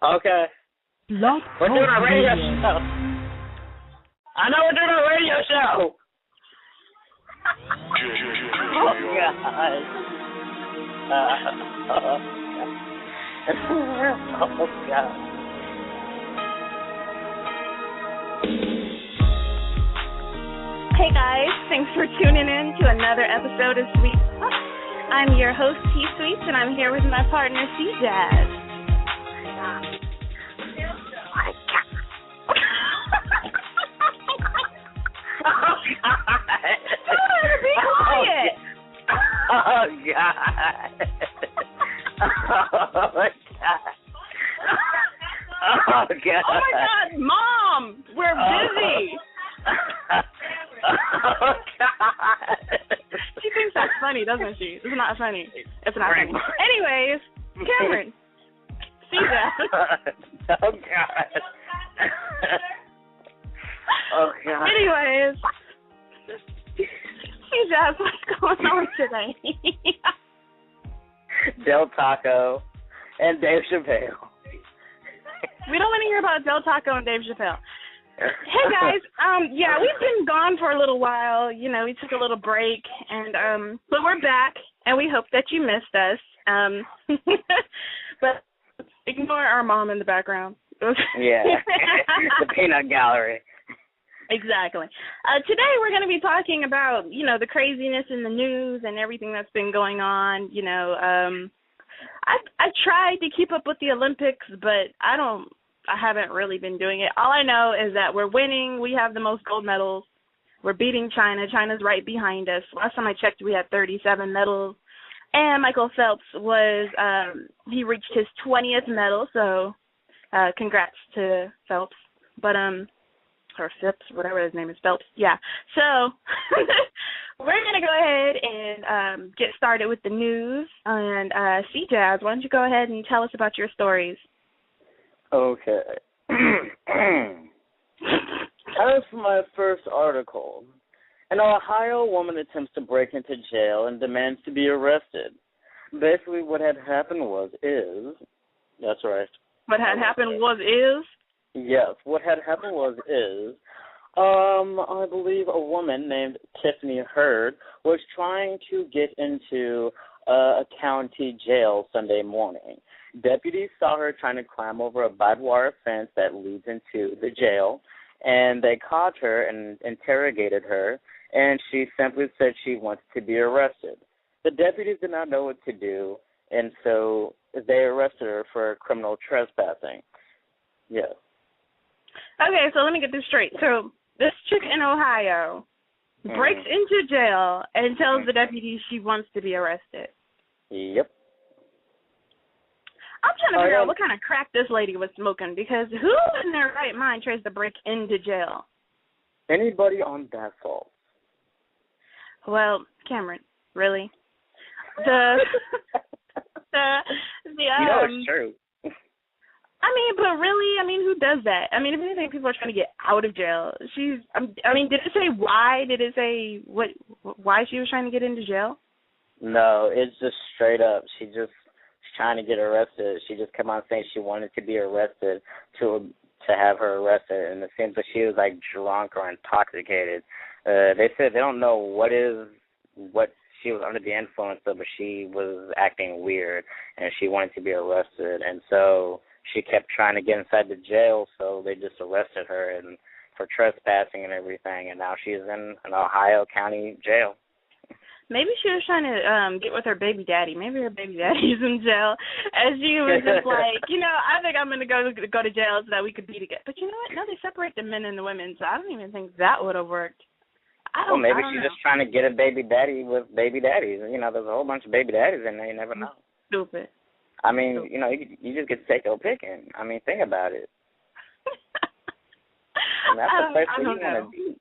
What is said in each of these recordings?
Okay. We're doing a radio show. I know we're doing a radio show. Oh, God. Oh, God. Hey guys, thanks for tuning in to another episode of Sweet. I'm your host, TeaSweets, and I'm here with my partner, CJazz. Oh, God. Be quiet. Oh, God. Oh, God. Oh, God. Oh, my God, Mom, we're busy. Oh, God. She thinks that's funny, doesn't she? It's not funny. It's not funny. Anyways, Cameron, CJazz. Oh, God. Oh, God. Anyways, CJazz, what's going on today? Del Taco and Dave Chappelle. We don't want to hear about Del Taco and Dave Chappelle. Hey guys, yeah, we've been gone for a little while. You know, we took a little break, and but we're back, and we hope that you missed us. But ignore our mom in the background. Yeah, the peanut gallery. Exactly. Today we're going to be talking about, you know, the craziness in the news and everything that's been going on. You know, I tried to keep up with the Olympics, but I haven't really been doing it. All I know is that we're winning. We have the most gold medals. We're beating China. China's right behind us. Last time I checked, we had 37 medals. And Michael Phelps he reached his 20th medal, so congrats to Phelps. But, or Phipps, whatever his name is, Phelps. Yeah. So we're going to go ahead and get started with the news. And CJazz, why don't you go ahead and tell us about your stories? Okay. As for my first article, an Ohio woman attempts to break into jail and demands to be arrested. Basically what had happened that's right. What had happened Yes, what had happened I believe a woman named Tiffany Hurd was trying to get into a county jail Sunday morning. Deputies saw her trying to climb over a barbed wire fence that leads into the jail, and they caught her and interrogated her, and she simply said she wanted to be arrested. The deputies did not know what to do, and so they arrested her for criminal trespassing. Yes. Okay, so let me get this straight. So this chick in Ohio breaks into jail and tells the deputies she wants to be arrested. Yep. I'm trying to figure out what kind of crack this lady was smoking, because who in their right mind tries to break into jail? Anybody on that fault. Well, Cameron, really? You know it's true. But really, who does that? If anything, people are trying to get out of jail. Did it say why? Did it say why she was trying to get into jail? No, it's just straight up. She's trying to get arrested. She just came out saying she wanted to be arrested to have her arrested, and it seems like she was like drunk or intoxicated. They said they don't know what she was under the influence of, but she was acting weird, and she wanted to be arrested, and so she kept trying to get inside the jail, so they just arrested her and for trespassing and everything, and now she's in an Ohio County jail. Maybe she was trying to get with her baby daddy. Maybe her baby daddy's in jail, and she was just like, I think I'm going to go to jail so that we could be together. But you know what? No, they separate the men and the women, so I don't even think that would have worked. Maybe she's just trying to get a baby daddy with baby daddies. There's a whole bunch of baby daddies in there. You never know. Stupid. You just get to take your picking. Think about it. And that's the place where you want to be.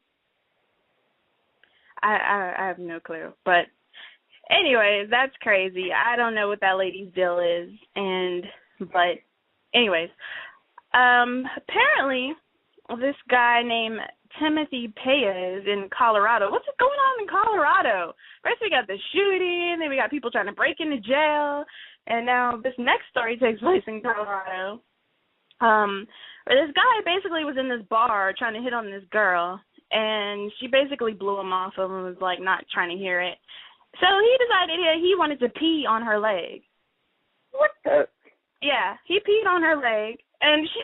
I have no clue. But anyways, that's crazy. I don't know what that lady's deal is. But anyways, apparently this guy named Timothy Paez in Colorado. What's going on in Colorado? First we got the shooting, then we got people trying to break into jail, and now this next story takes place in Colorado. This guy basically was in this bar trying to hit on this girl, and she basically blew him off and was, like, not trying to hear it. So he decided he wanted to pee on her leg. What the? Yeah, he peed on her leg, and she...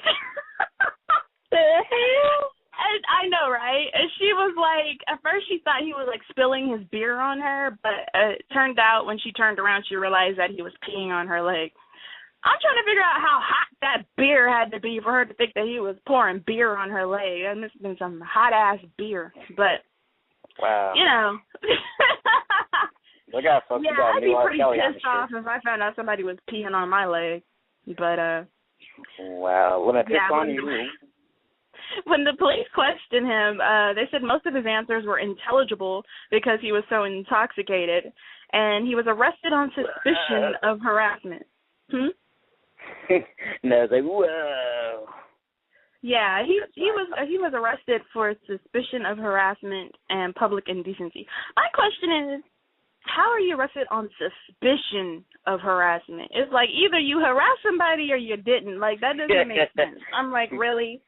The hell? And I know, right? And she was like, at first she thought he was, like, spilling his beer on her, but it turned out when she turned around, she realized that he was peeing on her leg. I'm trying to figure out how hot that beer had to be for her to think that he was pouring beer on her leg. That must have been some hot-ass beer. But, wow. You know. Look out, folks. Yeah, I'd be pretty pissed off if I found out somebody was peeing on my leg. But, wow. When I piss on you. When the police questioned him, they said most of his answers were intelligible because he was so intoxicated, and he was arrested on suspicion of harassment. No, it's like, whoa. Yeah, he was arrested for suspicion of harassment and public indecency. My question is, how are you arrested on suspicion of harassment? It's like either you harassed somebody or you didn't. Like, that doesn't make sense. I'm like, really?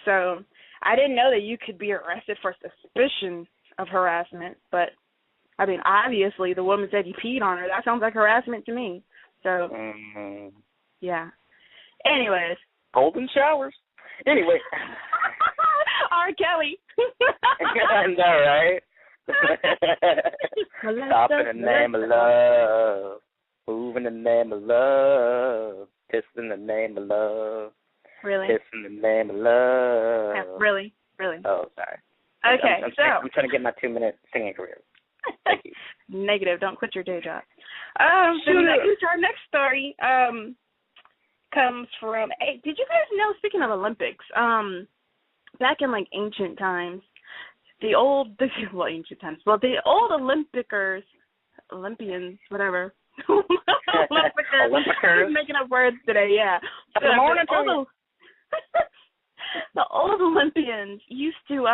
So I didn't know that you could be arrested for suspicion of harassment, but I mean, obviously the woman said he peed on her. That sounds like harassment to me. So, yeah. Anyways. Golden showers. Anyway. R. Kelly. I know, right? Stop in the name of love. Move in the name of love. Piss in the name of love. Really? Piss in the name of love. Yeah, really? Really? Oh, sorry. Okay, I'm trying to get my 2-minute singing career. Thank you. Negative. Don't quit your day job. Our next story comes from, hey, did you guys know, speaking of Olympics, back in, like, ancient times, the old Olympians, whatever. Olympians. I'm making up words today, yeah. The old Olympians used to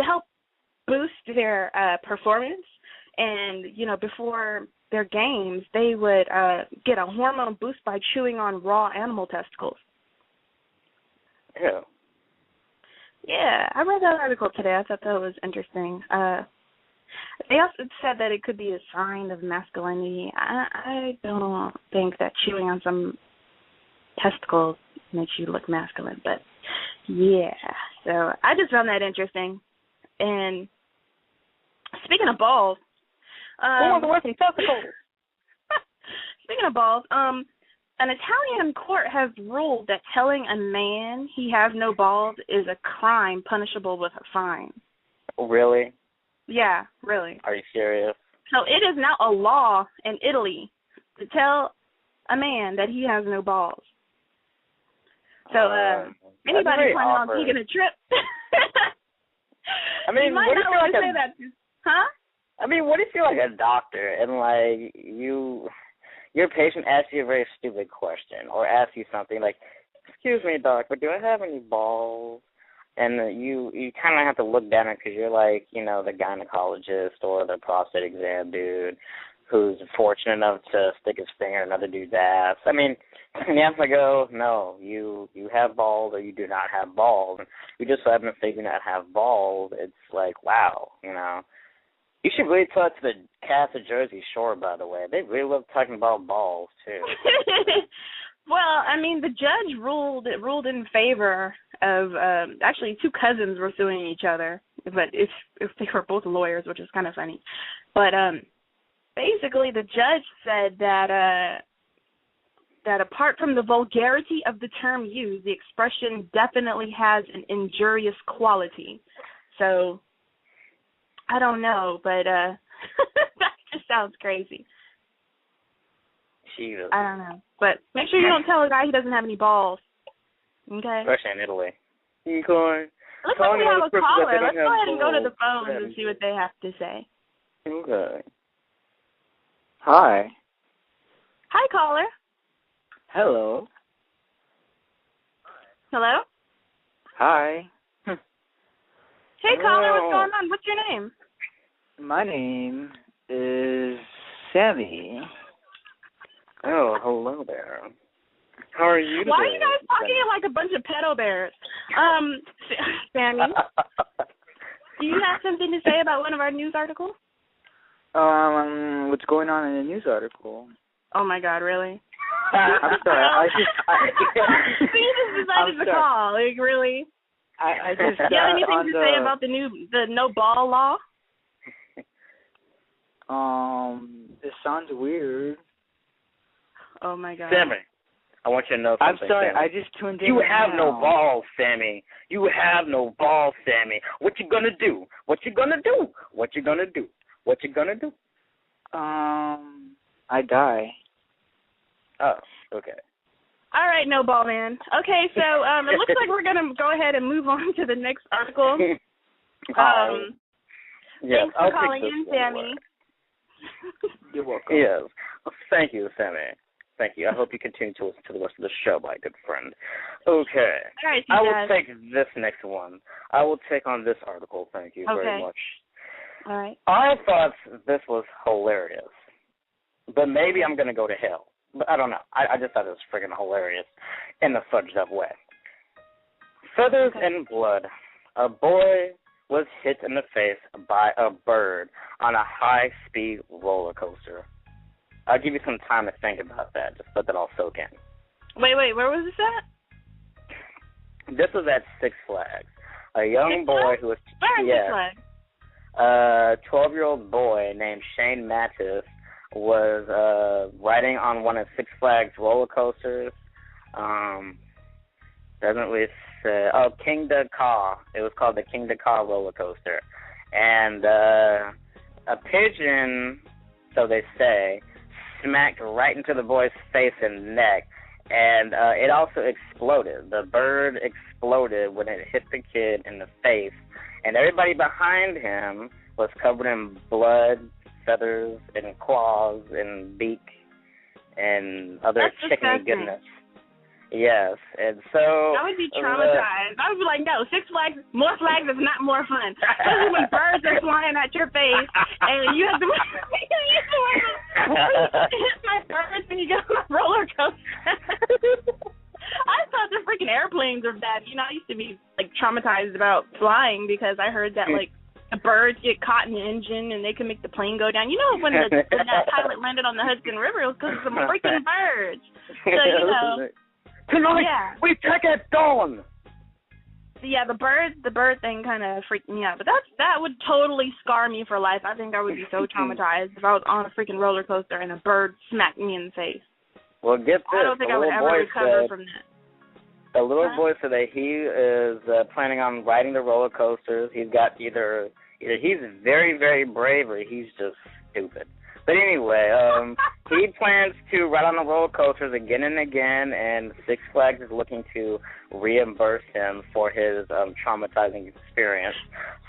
help boost their performance, and, you know, before their games, they would get a hormone boost by chewing on raw animal testicles. Ew. Yeah, I read that article today. I thought that was interesting. They also said that it could be a sign of masculinity. I don't think that chewing on some testicles makes you look masculine, but yeah. So I just found that interesting. And speaking of balls, who wants to wear some testicles? Speaking of balls, an Italian court has ruled that telling a man he has no balls is a crime punishable with a fine. Really? Yeah, really. Are you serious? So it is now a law in Italy to tell a man that he has no balls. So anybody planning on taking a trip, I mean, you might not want to say that. Huh? I mean, what if you're like a doctor and like your patient asks you a very stupid question or asks you something like, "Excuse me, doc, but do I have any balls?" And you kind of have to look down it because you're like, you know, the gynecologist or the prostate exam dude who's fortunate enough to stick his finger in another dude's ass. I mean, you have to go, no, you have balls or you do not have balls. And you just so happen to say you do not have balls. It's like, wow, you know. You should really talk to the cast of Jersey Shore, by the way. They really love talking about balls, too. Well, I mean, the judge ruled in favor of, actually, two cousins were suing each other, but if they were both lawyers, which is kind of funny. But basically, the judge said that apart from the vulgarity of the term used, the expression definitely has an injurious quality. So, I don't know, but that just sounds crazy. Jesus. I don't know. But make sure you don't tell a guy he doesn't have any balls. Okay? Especially in Italy. Okay. Looks like we have a caller. Let's go ahead and go to the phones and see what they have to say. Okay. Hi. Hi, caller. Hello. Hello? Hi. Hey, caller, what's going on? What's your name? My name is Sammy. Oh, hello there. How are you today? Why are you guys talking like a bunch of pedo bears. Sammy, do you have something to say about one of our news articles? What's going on in the news article? Oh my God, really? I'm sorry. You just decided to call. Like, really? I just. Do you have anything to say about the no ball law? It sounds weird. Oh my God. Sammy, I want you to know something. I'm sorry, Sammy. I just tuned in. You right have now. no balls, Sammy. You have no balls, Sammy. What you gonna do? What you gonna do? What you gonna do? What you gonna do? I die. Oh, okay. All right, no ball man. Okay, so it looks like we're gonna go ahead and move on to the next article. Yes, Thanks for calling in, Sammy. You're welcome. Yes. Thank you, Sammy. Thank you. I hope you continue to listen to the rest of the show, my good friend. Okay. All right, I will take this next one. I will take on this article. Thank you very much. All right. I thought this was hilarious, but maybe I'm going to go to hell. But I don't know. I just thought it was freaking hilarious in a fudged up way. Feathers and blood. A boy was hit in the face by a bird on a high-speed roller coaster. I'll give you some time to think about that. Just let that all soak in. Wait, where was this at? This was at Six Flags. A young boy who was... Six Flags? A 12-year-old boy named Shane Mattis was riding on one of Six Flags roller coasters. Doesn't really say... Oh, King Da Ka. It was called the King Da Ka roller coaster. And a pigeon, so they say, smacked right into the boy's face and neck, and it also exploded. The bird exploded when it hit the kid in the face, and everybody behind him was covered in blood, feathers, and claws, and beak, and other chickeny goodness. Yes, and so... I would be traumatized. I would be like, no, Six Flags, more flags is not more fun. Especially when birds are flying at your face, and you have to... hit my birds when you go on a roller coaster. I thought the freaking airplanes were bad. You know, I used to be, like, traumatized about flying because I heard that, like, the birds get caught in the engine and they can make the plane go down. You know, when that pilot landed on the Hudson River, it was because of some freaking birds. So, you know... Tonight, we take it down. Yeah, the bird thing kind of freaked me out. But that would totally scar me for life. I think I would be so traumatized if I was on a freaking roller coaster and a bird smacked me in the face. Well, get this. I don't think I would ever recover from that. A little boy said that he is planning on riding the roller coasters. He's got either he's very, very brave or he's just stupid. But anyway, he plans to ride on the roller coasters again and again, and Six Flags is looking to reimburse him for his traumatizing experience.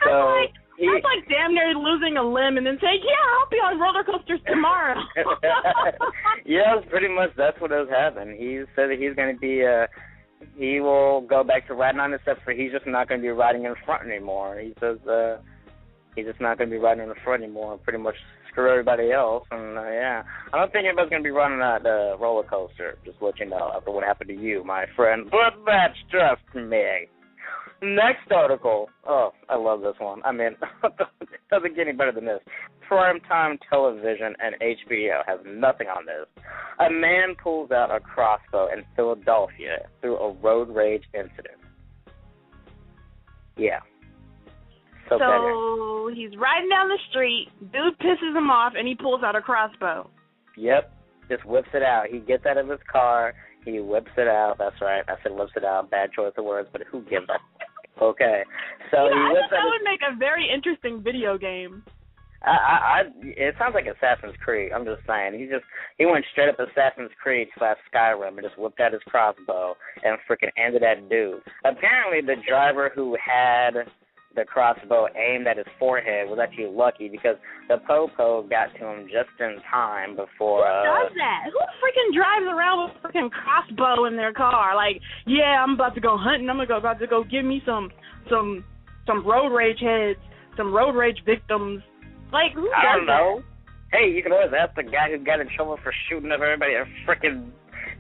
So that's like damn near losing a limb and then saying, yeah, I'll be on roller coasters tomorrow. Yes, pretty much that's what has happened. He said that he's going to be, he will go back to riding on the steps, but he's just not going to be riding in front anymore. He says he's just not going to be riding in the front anymore, pretty much screw everybody else. And, yeah, I don't think anybody's going to be running that roller coaster, just let you know, after what happened to you, my friend. But that's just me. Next article. Oh, I love this one. I mean, it doesn't get any better than this. Primetime television and HBO has nothing on this. A man pulls out a crossbow in Philadelphia through a road rage incident. Yeah. So he's riding down the street, dude pisses him off, and he pulls out a crossbow. Yep, just whips it out. He gets out of his car, he whips it out. That's right, I said whips it out. Bad choice of words, but who gives a... Okay, so he whips that would make a very interesting video game. It sounds like Assassin's Creed. I'm just saying. He went straight up Assassin's Creed / Skyrim and just whipped out his crossbow and freaking ended that dude. Apparently, the driver who had the crossbow aimed at his forehead was actually lucky because the po-po got to him just in time before... Who does that? Who freaking drives around with a freaking crossbow in their car? Like, yeah, I'm about to go hunting. I'm about to go give me some road rage heads, some road rage victims. Like, who does that? I don't know. Hey, you can always ask the guy who got in trouble for shooting up everybody at freaking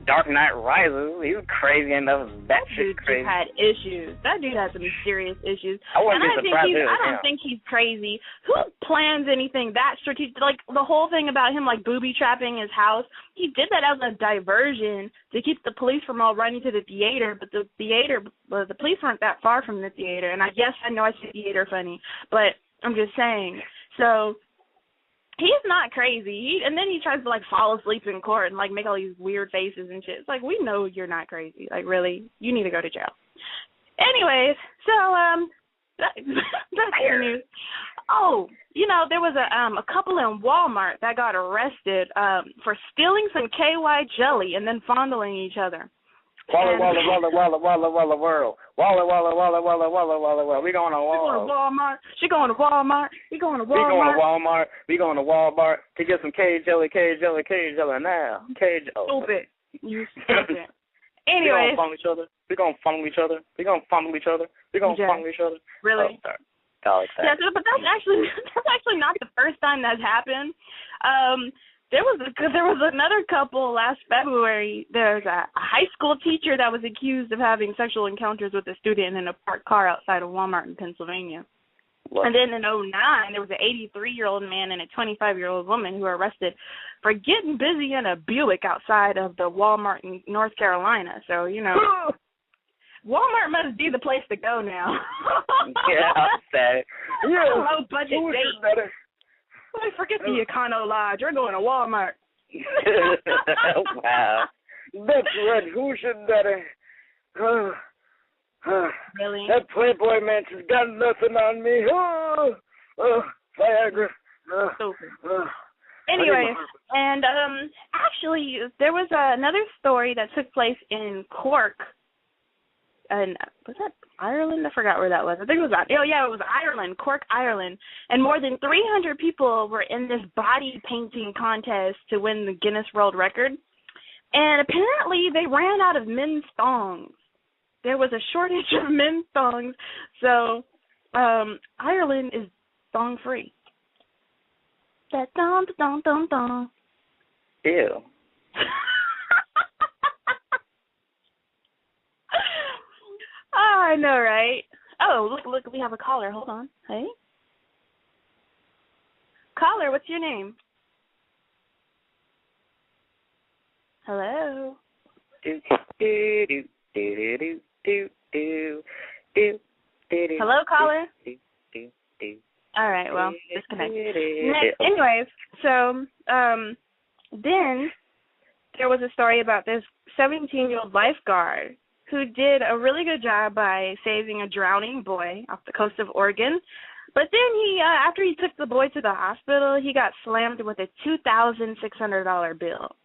Dark Knight Rises. He was crazy enough. That shit crazy. That dude had issues. That dude had some serious issues. I wouldn't be surprised. I don't think he's crazy. Who plans anything that strategic? Like, the whole thing about him, like, booby-trapping his house, he did that as a diversion to keep the police from all running to the theater, but the police weren't that far from the theater. And I know I say theater funny, but I'm just saying. So he's not crazy. And then he tries to, like, fall asleep in court and, like, make all these weird faces and shit. It's like, we know you're not crazy. Like, really, you need to go to jail. Anyways, so, that's the news. Oh, there was a couple in Walmart that got arrested for stealing some KY jelly and then fondling each other. Walla, world. Walla. We going to Walmart. She going to Walmart. We going to Walmart. We going to Walmart to get some K jelly now. Stupid. You stupid. Anyway. We going to funnel each other. Really? Oh, sorry. Yeah, but that's actually not the first time that's happened. There was another couple last February. There's a high school teacher that was accused of having sexual encounters with a student in a parked car outside of Walmart in Pennsylvania. What? And then in 2009, there was an 83-year-old man and a 25-year-old woman who were arrested for getting busy in a Buick outside of the Walmart in North Carolina. So, Walmart must be the place to go now. Yeah, I'm sad. Low budget date. Forget the Econo Lodge. We're going to Walmart. Wow. That's right. Who should better? Really? That Playboy Mansion's got nothing on me. Viagra. Anyway, and actually, there was another story that took place in Cork. And was that Ireland? I forgot where that was. I think it was. It was Ireland, Cork, Ireland. And more than 300 people were in this body painting contest to win the Guinness World Record. And apparently, they ran out of men's thongs. There was a shortage of men's thongs, so Ireland is thong free. That thong. Ew. Oh, I know, right? Oh, look, we have a caller. Hold on. Hey? Caller, what's your name? Hello? Hello, caller? All right, well, disconnect. Anyways, so then there was a story about this 17-year-old lifeguard who did a really good job by saving a drowning boy off the coast of Oregon. But then he, after he took the boy to the hospital, he got slammed with a $2,600 bill.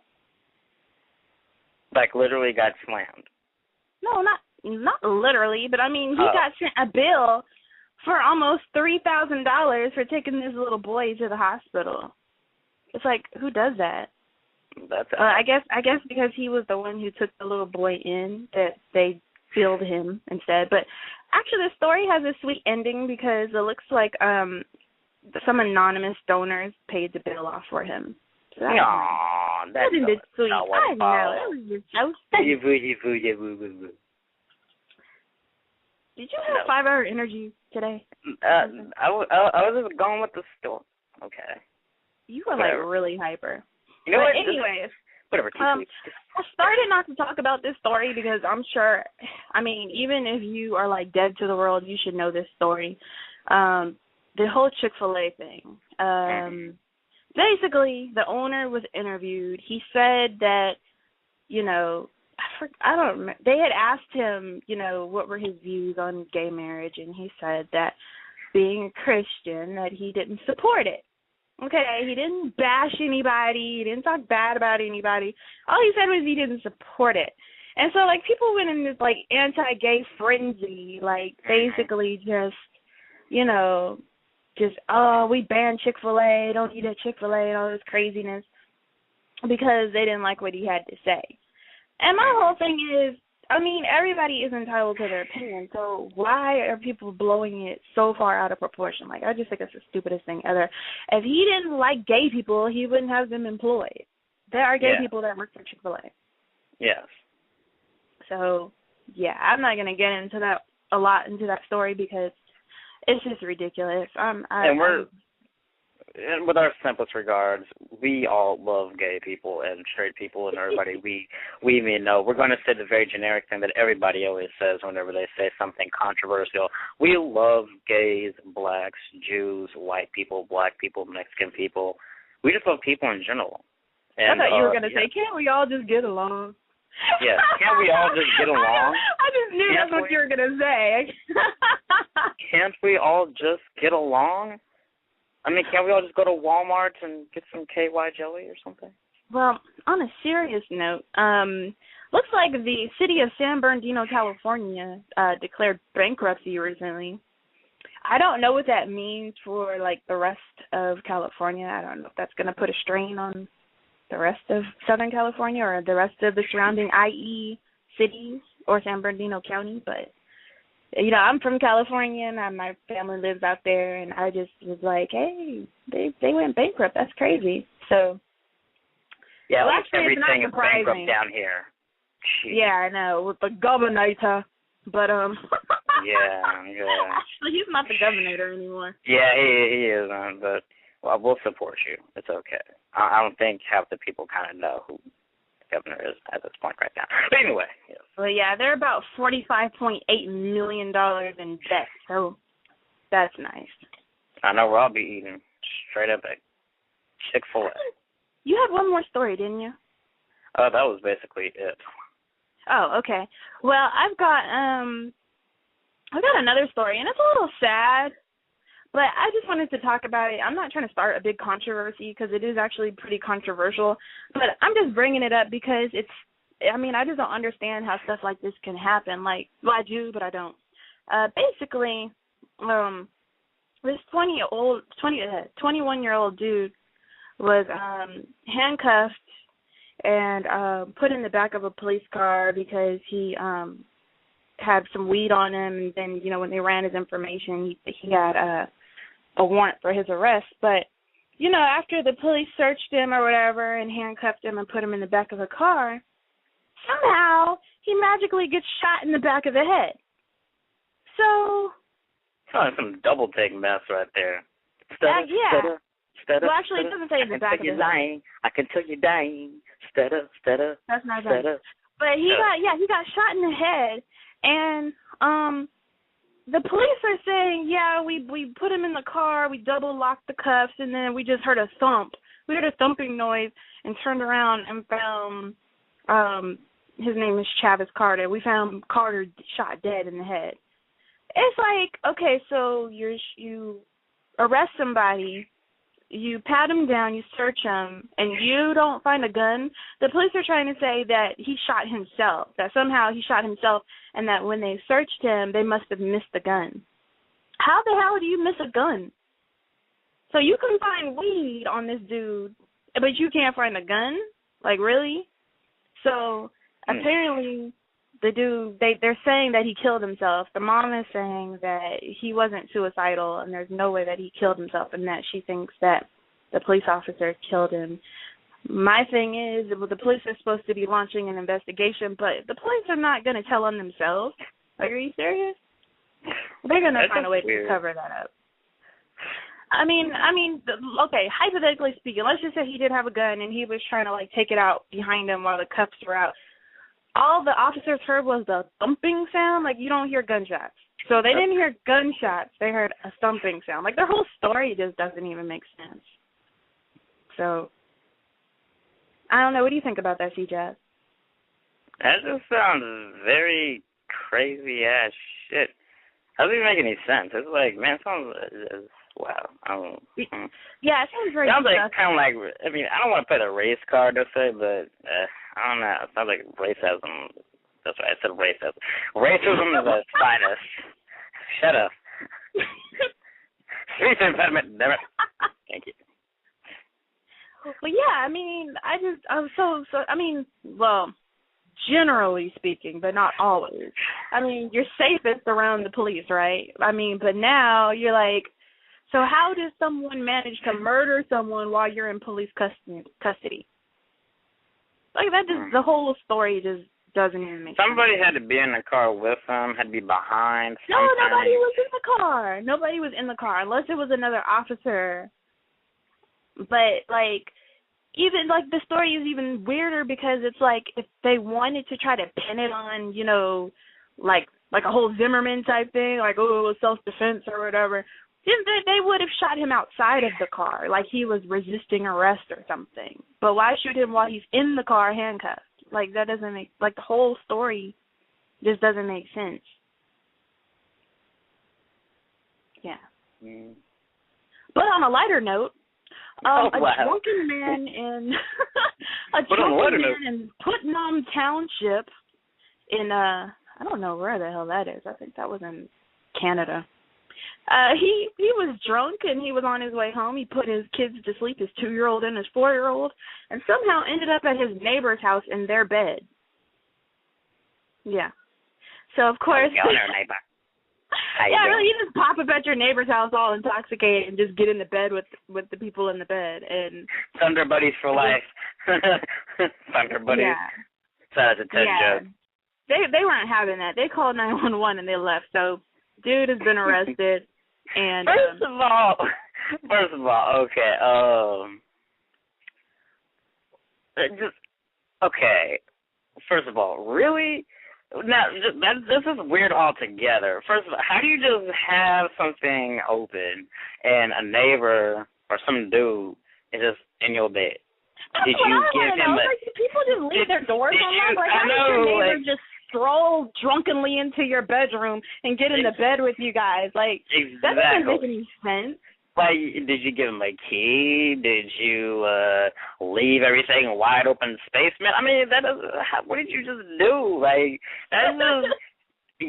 Like literally got slammed? No, not literally, but I mean, he got sent a bill for almost $3,000 for taking this little boy to the hospital. It's like, who does that? That's I guess because he was the one who took the little boy in, that they filled him instead. But actually, the story has a sweet ending because it looks like some anonymous donors paid the bill off for him. So that's sweet. I know. That was just so sweet. Did you have 5-hour energy today? I was just going with the story. Okay. You were like really hyper. You know what? Anyways, whatever. I started not to talk about this story because I'm sure, I mean, even if you are like dead to the world, you should know this story. The whole Chick-fil-A thing. Basically, the owner was interviewed. He said that, I don't remember. They had asked him, what were his views on gay marriage, and he said that being a Christian, that he didn't support it. Okay, he didn't bash anybody. He didn't talk bad about anybody. All he said was he didn't support it. And so, like, people went in this, like, anti-gay frenzy, like, basically just, we banned Chick-fil-A, don't eat at Chick-fil-A, and all this craziness because they didn't like what he had to say. And my whole thing is, I mean, everybody is entitled to their opinion, so why are people blowing it so far out of proportion? Like, I just think it's the stupidest thing ever. If he didn't like gay people, he wouldn't have them employed. There are gay people that work for Chick-fil-A. Yes. So, yeah, I'm not going to get into that story because it's just ridiculous. And with our simplest regards, we all love gay people and straight people and everybody we even know. We're going to say the very generic thing that everybody always says whenever they say something controversial. We love gays, blacks, Jews, white people, black people, Mexican people. We just love people in general. And, I thought you were going to say, can't we all just get along? Yeah, can't we all just get along? I just knew that's what you were going to say. Can't we all just get along? I mean, can't we all just go to Walmart and get some KY jelly or something? Well, on a serious note, looks like the city of San Bernardino, California, declared bankruptcy recently. I don't know what that means for, like, the rest of California. I don't know if that's going to put a strain on the rest of Southern California or the rest of the surrounding IE cities or San Bernardino County, but you know, I'm from California, and my family lives out there, and I just was like, hey, they went bankrupt. That's crazy. So, yeah, well, actually, everything is bankrupt down here. Jeez. Yeah, I know, with the governor. But, yeah. Actually, he's not the governor anymore. Yeah, he is, but well, we'll support you. It's okay. I don't think half the people kind of know who governor is at this point right now. But anyway, yes. Well, yeah, they're about $45.8 million in debt, so that's nice. I know where I'll be eating straight up at Chick-fil-A. You had one more story, didn't you? Oh, that was basically it. Oh, okay. Well, I've got another story, and it's a little sad, but I just wanted to talk about it. I'm not trying to start a big controversy because it is actually pretty controversial, but I'm just bringing it up because I just don't understand how stuff like this can happen. Like, well, I do, but I don't. Basically, this 21-year-old dude was handcuffed and put in the back of a police car because he had some weed on him, and then, you know, when they ran his information, he had a warrant for his arrest. But, you know, after the police searched him or whatever and handcuffed him and put him in the back of a car, somehow he magically gets shot in the back of the head. So... Oh, some double-take mess right there. Yeah. Well, actually, it doesn't say in the back of the head. I can tell you're dying. Stutter. That's not right. But he got shot in the head, and the police are saying, yeah, we put him in the car, we double locked the cuffs, and then we just heard a thump. We heard a thumping noise and turned around and found his name is Travis Carter. We found Carter shot dead in the head. It's like, okay, so you arrest somebody, you pat him down, you search him, and you don't find a gun. The police are trying to say that he shot himself, that somehow he shot himself, and that when they searched him, they must have missed the gun. How the hell do you miss a gun? So you can find weed on this dude, but you can't find a gun? Like, really? So apparently the dude, they're saying that he killed himself. The mom is saying that he wasn't suicidal and there's no way that he killed himself, and that she thinks that the police officer killed him. My thing is, well, the police are supposed to be launching an investigation, but the police are not going to tell on themselves. Like, are you serious? They're going to find a way to cover that up. I mean, okay, hypothetically speaking, let's just say he did have a gun and he was trying to, like, take it out behind him while the cuffs were out. All the officers heard was the thumping sound. Like, you don't hear gunshots. So they didn't hear gunshots. They heard a thumping sound. Like, their whole story just doesn't even make sense. So, I don't know. What do you think about that, CJazz? That just sounds very crazy-ass shit. That doesn't even make any sense. It's like, man, it sounds... wow. Yeah, it sounds very... Sounds like, kind of like... I mean, I don't want to play the race card or say, but... I don't know. It sounds like racism. That's right. I said racism. Racism is a finest. Shut up. Speech impediment. Damn it. Thank you. Well, yeah. I mean, well, generally speaking, but not always. I mean, you're safest around the police, right? I mean, but now you're like, so how does someone manage to murder someone while you're in police custody? Like, that just, the whole story just doesn't even make sense. Somebody had to be in the car with him, had to be behind. No, nobody was in the car. Nobody was in the car, unless it was another officer. But, like, even, like, the story is even weirder because it's like if they wanted to try to pin it on, you know, like a whole Zimmerman type thing, like, oh, it was self-defense or whatever, then they would have shot him outside of the car, like he was resisting arrest or something. But why shoot him while he's in the car handcuffed? Like, that doesn't make, like, the whole story just doesn't make sense. Yeah. Mm. But on a lighter note, wow. drunken man in in Putnam Township in I don't know where the hell that is. I think that was in Canada. He was drunk and he was on his way home. He put his kids to sleep, his 2-year-old and his 4-year-old, and somehow ended up at his neighbor's house in their bed. Yeah. So of course. Neighbor. Yeah, really, you just pop up at your neighbor's house all intoxicated and just get in the bed with the people in the bed and Thunder Buddies for life. Thunder Buddies. Yeah. That's a TED joke. They weren't having that. They called 911 and they left. So dude has been arrested. And First of all, okay. Okay. First of all, really? Now, this is weird altogether. First of all, how do you just have something open and a neighbor or some dude is just in your bed? Did you give him like, do people just leave their doors unlocked? Like, how does your neighbor just stroll drunkenly into your bedroom and get in the bed with you guys? Like, that doesn't make any sense. Like, did you give him a key? Did you leave everything wide open space? Man, I mean, what did you just do? Like, that's just,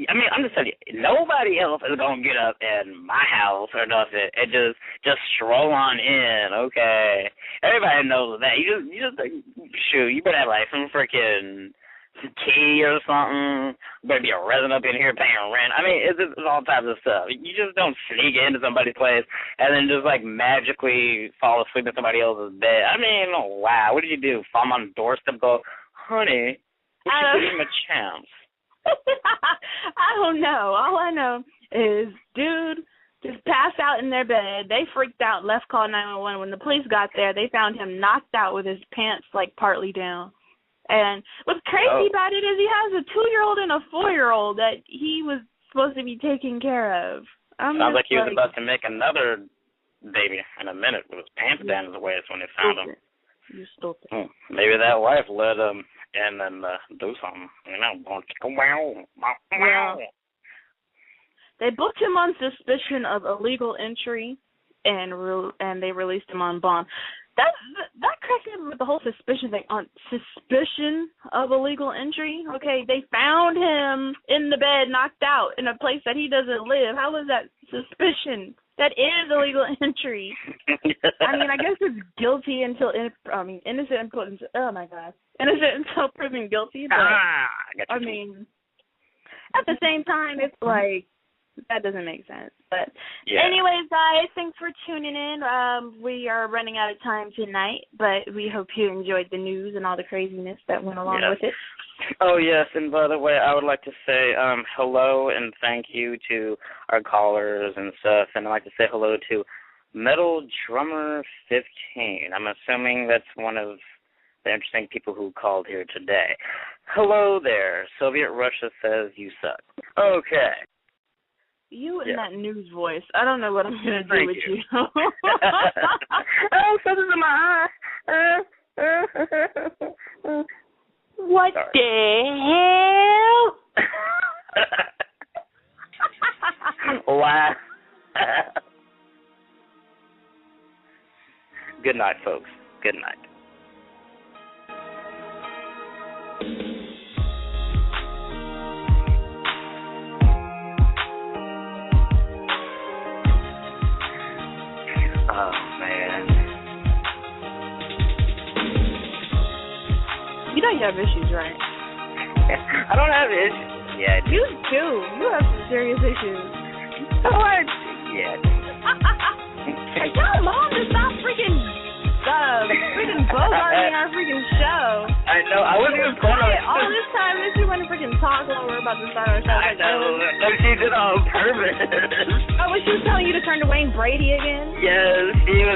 I mean, I'm just telling you, nobody else is going to get up in my house or nothing and just stroll on in, okay? Everybody knows that. You just shoot, you better have, like, some freaking key or something. You better be a resident up in here paying rent. I mean, it's all types of stuff. You just don't sneak into somebody's place and then just, like, magically fall asleep in somebody else's bed. I mean, wow, what did you do? Fall on the doorstep and go, honey, we should give him a chance. I don't know. All I know is dude just passed out in their bed. They freaked out, left, called 911. When the police got there, they found him knocked out with his pants, like, partly down. And what's crazy about it is he has a 2-year-old and a 4-year-old that he was supposed to be taking care of. Sounds like he was about to make another baby in a minute with his pants down his waist when they found him. You stupid. Maybe that wife let him in and do something. You know, wow. They booked him on suspicion of illegal entry, and they released him on bond. That cracks me up with the whole suspicion thing. On suspicion of illegal entry, okay, they found him in the bed, knocked out, in a place that he doesn't live. How is that suspicion? That is illegal entry. I mean, I guess it's guilty until innocent until innocent until proven guilty. But I mean, at the same time, it's like that doesn't make sense. But anyways, guys, thanks for tuning in. We are running out of time tonight, but we hope you enjoyed the news and all the craziness that went along with it. Oh, yes, and by the way, I would like to say hello and thank you to our callers and stuff, and I'd like to say hello to Metal Drummer 15. I'm assuming that's one of the interesting people who called here today. Hello there. Soviet Russia says you suck. Okay. You and that news voice. I don't know what I'm going to do with you. Oh, something's in my eye. What the hell? Wow. Good night, folks. Good night. Oh, man. You know you have issues, right? I don't have issues. Yeah, I do. You do. You have some serious issues. What? Yeah. Hey, tell Mom to stop freaking bogarting our freaking show. I know. I wasn't even planning on all this time, that you want to freaking talk while we're about to start our show. I know. No, she did it on purpose. Oh, was she telling you to turn to Wayne Brady again? Yes, she was